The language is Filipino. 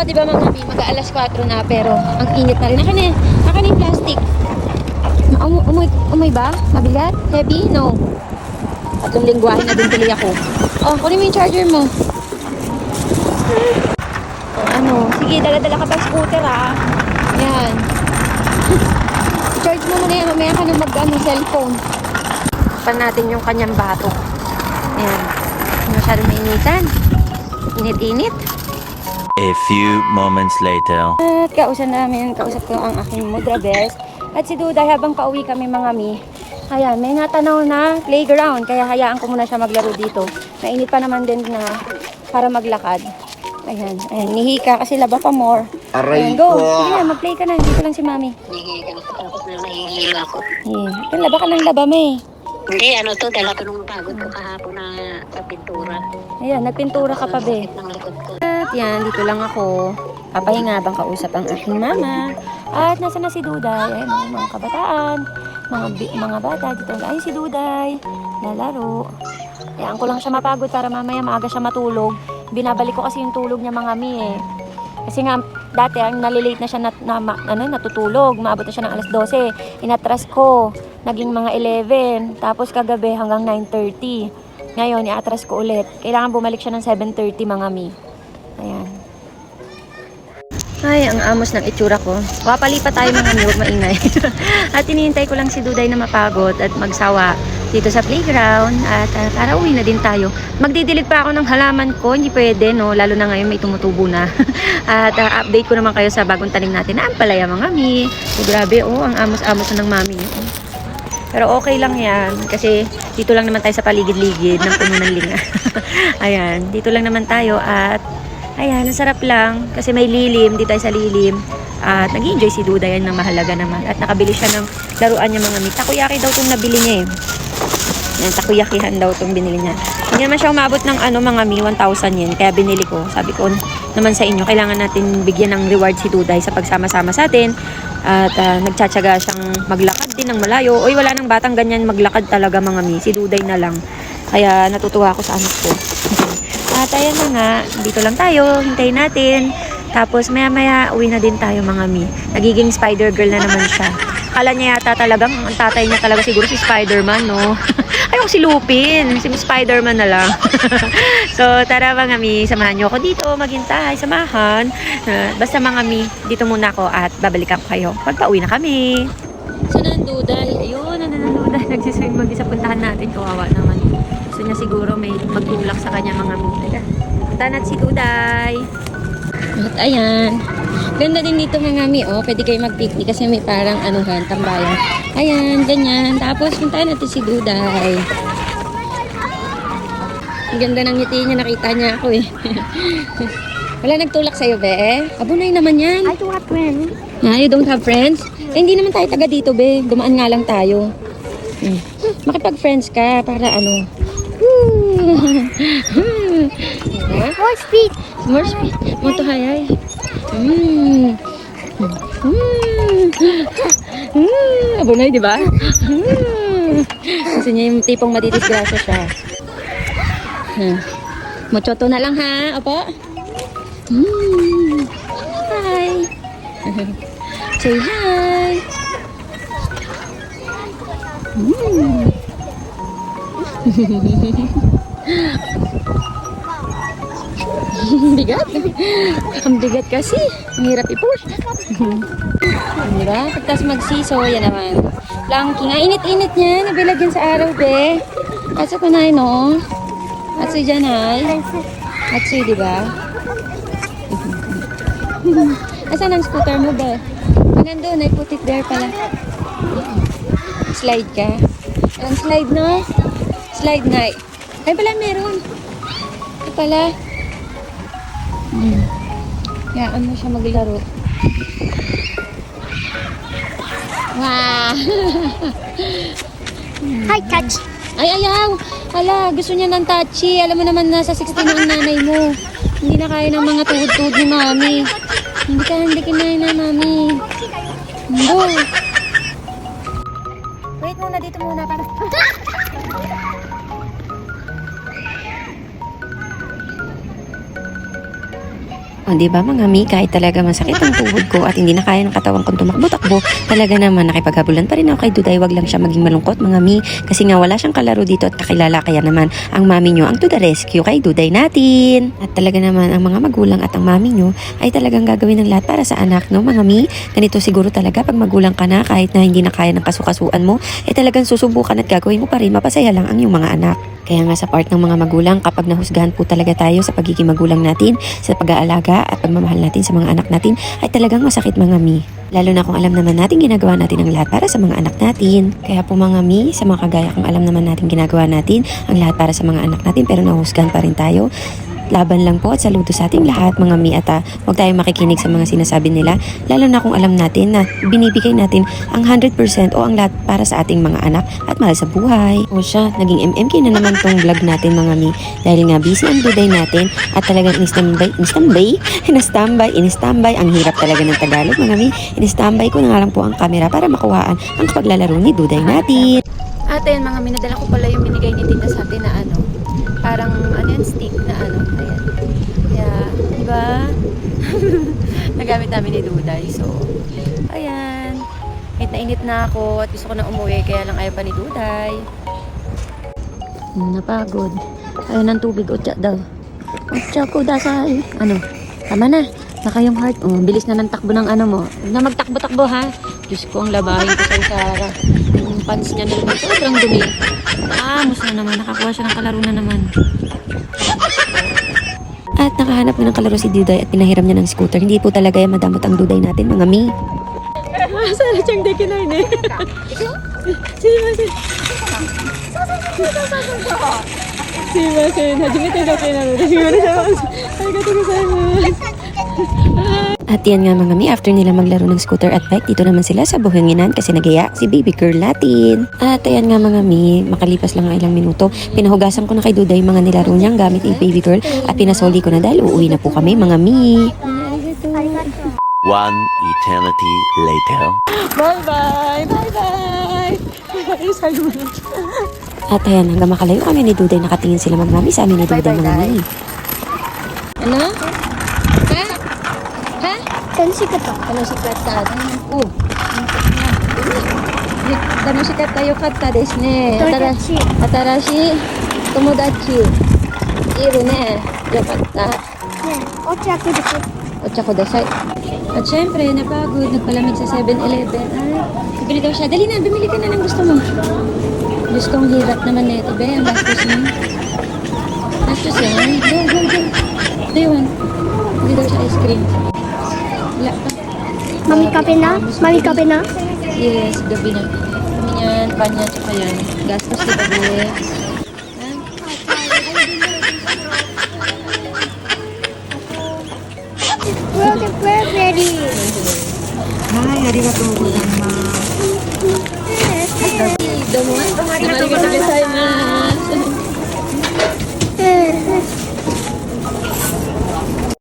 di ba mga mi, mag-aalas 4 na, pero ang init na rin. Akin yung plastic. Umoy ba? Mabigat? Heavy? No. 3 lingwahe na din tuloy ako. Oh, kunin mo yung charger mo. Sige, dala-dala ka pang scooter Yan. Charge mo muna yan, mamaya ka na cellphone. Pan natin yung kanyang bato. Ayan. Masyadong mainitan. Init-init. A few moments later. At kausap ko ang aking mudra best. At si Duday, habang pauwi kami mga mi, ayan, may natanaw na playground. Kaya hayaan ko muna siya maglaro dito. Mainit pa naman din na para maglakad. Ayan, nihika kasi laba pa more. Ayan, go. Sige na, mag-play ka na. Dito lang si Mami. Nahihila ka na tapos na nahihila ako. Laba ka ng laba, May. Hindi, dala ko nung pagod ko kahapon na pintura. Ayan, nagpintura ka pa, be. Sakit ng likod ko. At yan, dito lang ako. Papahinga habang kausap ang aking mama. At nasa na si Duday. Ayan, mga kabataan. Mga bata dito. Ay, si Duday. Lalaro. Ayan ko lang siya mapagod para mamaya maaga siya matulog. Binabalik ko kasi yung tulog niya mga mi Kasi nga, dati nalilate na siya natutulog. Maabot na siya ng alas 12. Inatras ko. Naging mga 11. Tapos kagabi hanggang 9:30. Ngayon, iatras ko ulit. Kailangan bumalik siya ng 7:30 mga mi. Ayan. Ay, ang amos ng itsura ko. Wapali pa tayo mga mi, huwag maingay. At hinihintay ko lang si Duday na mapagod at magsawa dito sa playground. At para uwi na din tayo. Magdidilig pa ako ng halaman ko. Hindi pwede, no? Lalo na ngayon may tumutubo na. At update ko naman kayo sa bagong tanim natin na ampalaya mga mi. So, grabe, ang amos-amos ng mami. Pero okay lang yan. Kasi dito lang naman tayo sa paligid-ligid ng puno ng linga. Ayan, dito lang naman tayo at ayan, ang sarap lang. Kasi may lilim, dito tayo sa lilim. At nag-enjoy si Duday, yan ng mahalaga naman. At nakabili siya ng laruan niya mga mi. Takoyaki daw itong nabili niya Yan, takoyakihan daw itong binili niya. Hindi naman siya umabot ng mga mi, 1,000 yen. Kaya binili ko. Sabi ko naman sa inyo, kailangan natin bigyan ng reward si Duday sa pagsama-sama sa atin. At nagtsatsaga siyang maglakad din ng malayo. Oy, wala nang batang ganyan maglakad talaga mga mi. Si Duday na lang. Kaya natutuwa ako sa anak ko. At ayan na nga, dito lang tayo, hintayin natin. Tapos maya-maya uwi na din tayo mga mi. Nagiging spider girl na naman siya. Kala niya yata talagang, ang tatay niya talaga siguro si Spider-Man, no? Ayun si Lupin, si Spider-Man na lang. So tara mga mi, samahan niyo ako dito, maghintay, samahan. Basta mga mi, dito muna ako at babalikan ko kayo pag pauwi na kami. Saan ang Duday? Ayun, Duday. Nagsiswing mag-isa, puntahan natin, kawawa naman. Gusto niya siguro may magtulak sa kanya mga mi. Punta natin si Duday. At ayan. Ganda din dito mga mi. Pwede kayo mag-picnic kasi may parang tambayan. Ayan, ganyan. Tapos puntahan natin si Duday. Ang ganda ng ngiti niya. Nakita niya ako Wala nagtulak sa'yo, be? Abunay naman yan. I don't have friends. You don't have friends? Hindi naman tayo taga dito, be. Dumaan nga lang tayo. Makipag-friends ka para More speed. More speed. Moto hayay. Abunay, di ba? Gusto niya yung tipong matidisgrasya siya. Mochoto na lang ha. Opo. Hi. Say hi. Bigat. Ang bigat kasi. Ang hirap i-push. Diba? Pagkas magsiso, yan naman. Planking. Init-init niya. Nabilag yan sa araw, be. Atso ko na no? Atso dyan, ay. Atso, diba? Asan ang scooter mo, be? Hanggang doon, I put it there pala. Slide ka. Ang slide, no? Slide nga. Ay pala, meron. Ito pala. Yaan mo siya maglaro. Wow! Hi, touch. Ay, ayaw! Hala, gusto niya ng touchy. Alam mo naman, nasa 16 ang nanay mo. Hindi na kaya ng mga tuhod-tuhod ni mami. Hindi kinaya na, mami. Go! Wait muna, dito muna. Para... O, di ba mga mi, kahit talaga masakit ang tuhod ko at hindi na kaya ng katawan kong tumakbo-takbo, talaga naman nakipaghabulan pa rin ako kay Duday. Wag lang siya maging malungkot mga mi, kasi nga wala siyang kalaro dito at kakilala, kaya naman ang mami nyo ang to the rescue kay Duday natin. At talaga naman ang mga magulang at ang mami nyo ay talagang gagawin ng lahat para sa anak, no mga mi. Ganito siguro talaga pag magulang ka na, kahit na hindi na kaya ng kasukasuan mo, talagang susubukan at gagawin mo pa rin, mapasaya lang ang iyong mga anak. Kaya nga sa part ng mga magulang, kapag nahusgahan po talaga tayo sa pagiging magulang natin, sa pag-aalaga at pagmamahal natin sa mga anak natin, ay talagang masakit mga mi. Lalo na kung alam naman natin ginagawa natin ang lahat para sa mga anak natin. Kaya po mga mi, sa mga kagaya kung alam naman natin ginagawa natin ang lahat para sa mga anak natin pero nahusgahan pa rin tayo, laban lang po at saludo sa ating lahat mga mi, at huwag tayong makikinig sa mga sinasabi nila, lalo na kung alam natin na binibigay natin ang 100% o ang lahat para sa ating mga anak at mahal sa buhay. O siya, naging MMK na naman tong vlog natin mga mi, dahil nga busy ang Duday natin at talagang in-standby, ang hirap talaga ng Tagalog mga mi, in-standby ko na nga lang po ang camera para makuhaan ang paglalaro ni Duday natin. At ayun mga mi, nadala ko pala yung binigay ni Tita sa atin na parang stick na ayan. Kaya, diba? Nagamit namin ni Duday. So, ayan. Kahit nainit na ako at gusto ko na umuwi, kaya lang ayaw pa ni Duday. Napagod. Ayaw ng tubig, otya daw. Otya ko dasay. Tama na. Naka yung heart. Bilis na ng takbo ng mo. Huwag na magtakbo-takbo ha. Diyos ko, ang labahin ko sa Sara. Yung pants niya naman. Sobrang dumi. Amos na naman. Nakakuha siya ng kalaro na naman. At nakahanap na ng kalaro si Duday at pinahiram niya ng scooter. Hindi po talaga yan madamot ang Duday natin, mga mi. Sana siyang dekinay ni. Simasen. Hajimete ga kayo na. At yan nga mga mi, after nila maglaro ng scooter at bike, dito naman sila sa buhanginan kasi nagaya si baby girl natin. At ayan nga mga mi, makalipas lang ang ilang minuto, pinahugasan ko na kay Duday mga nilaro niyang gamit ni baby girl at pinasoli ko na dahil uuwi na po kami mga mi. One eternity later. Bye-bye! Bye-bye! At ayan, hanggang makalayo kami ni Duday, nakatingin sila mga mami sa amin ni Duday mga mi. Ano? Sikat to. Sikat ka. Sikat tayo kata desu ne. Atarashi tomodachi iru ne. Yokatta. Ocha kudasai. At syempre, napagod. Nagpalamig sa 7-Eleven. Bibili daw siya. Dali na, bumili ka na ng gusto mo. Diyos ko, ang hirap naman na ito, be. Ang bastos mo. Bastos yan. Go. Do you want? Bili daw siya ice cream. Mami kape na? Yes, gabi na. Kami yan, panya, tsaka yan. Gastos kita, be.